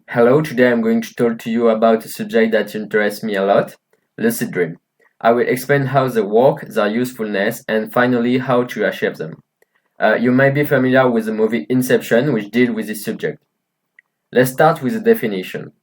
Hello, today I'm going to talk to you about a subject that interests me a lot, lucid dream. I will explain how they work, their usefulness, and finally how to achieve them. You may be familiar with the movie Inception, which deals with this subject. Let's start with the definition.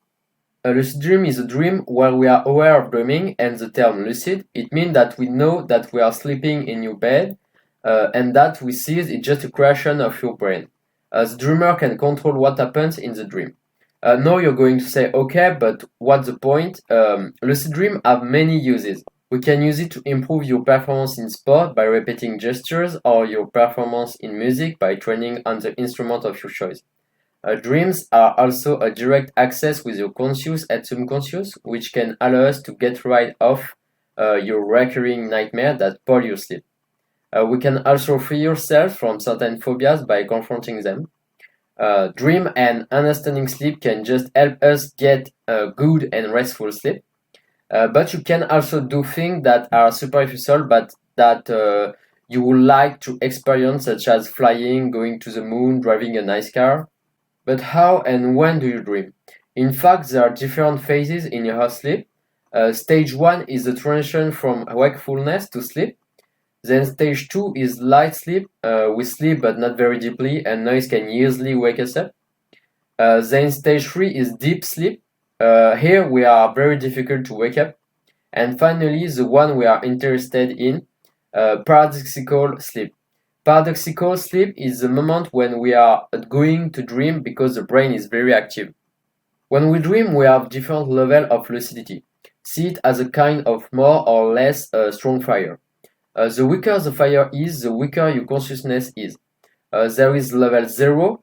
A lucid dream is a dream where we are aware of dreaming, and the term lucid, it means that we know that we are sleeping in your bed, and that we see it just a creation of your brain. The dreamer can control what happens in the dream. Now you're going to say, okay, but what's the point? Lucid dream have many uses. We can use it to improve your performance in sport by repeating gestures, or your performance in music by training on the instrument of your choice. Dreams are also a direct access with your conscious and subconscious, which can allow us to get rid of your recurring nightmare that spoil your sleep. We can also free yourself from certain phobias by confronting them. Dream and understanding sleep can just help us get a good and restful sleep. But you can also do things that are superficial but that you would like to experience, such as flying, going to the moon, driving a nice car. But how and when do you dream? In fact, there are different phases in your sleep. Stage 1 is the transition from wakefulness to sleep. Then stage 2 is light sleep. We sleep but not very deeply, and noise can easily wake us up. Then stage 3 is deep sleep. Here we are very difficult to wake up. And finally, the one we are interested in, paradoxical sleep. Paradoxical sleep is the moment when we are going to dream because the brain is very active. When we dream, we have different level of lucidity. See it as a kind of more or less strong fire. The weaker the fire is, the weaker your consciousness is. There is level 0.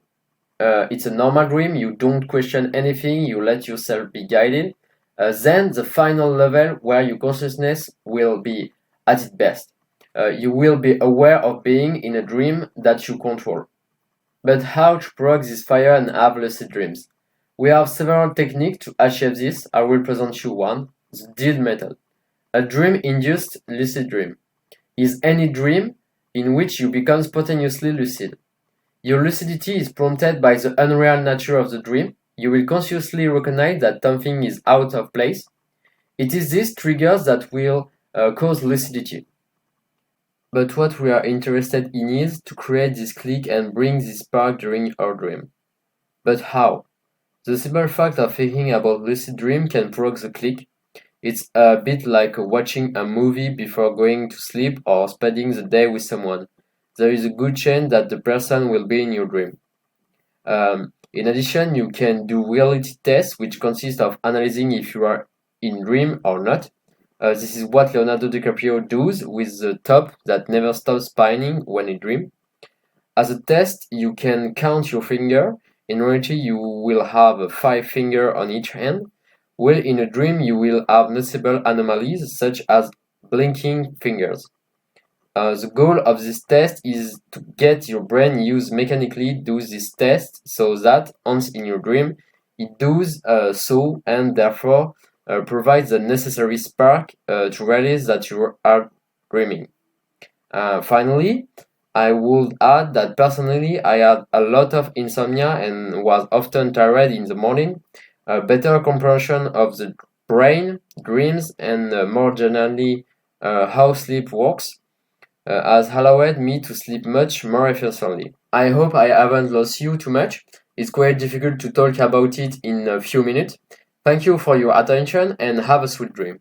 It's a normal dream, you don't question anything, you let yourself be guided. Then the final level where your consciousness will be at its best. You will be aware of being in a dream that you control. But how to provoke this fire and have lucid dreams? We have several techniques to achieve this. I will present you one, the DID method. A dream-induced lucid dream is any dream in which you become spontaneously lucid. Your lucidity is prompted by the unreal nature of the dream. You will consciously recognize that something is out of place. It is these triggers that will cause lucidity. But what we are interested in is to create this click and bring this spark during our dream. But how? The simple fact of thinking about lucid dream can provoke the click. It's a bit like watching a movie before going to sleep or spending the day with someone. There is a good chance that the person will be in your dream. In addition, you can do reality tests, which consist of analyzing if you are in dream or not. This is what Leonardo DiCaprio does with the top that never stops spinning when he dreams. As a test, you can count your finger. In reality, you will have 5 fingers on each hand. While in a dream, you will have noticeable anomalies such as blinking fingers. The goal of this test is to get your brain use mechanically do this test so that once in your dream, it does so and therefore provides the necessary spark to realize that you are dreaming. Finally, I would add that personally I had a lot of insomnia and was often tired in the morning. Better comprehension of the brain, dreams, and more generally how sleep works has allowed me to sleep much more efficiently. I hope I haven't lost you too much. It's quite difficult to talk about it in a few minutes. Thank you for your attention and have a sweet dream.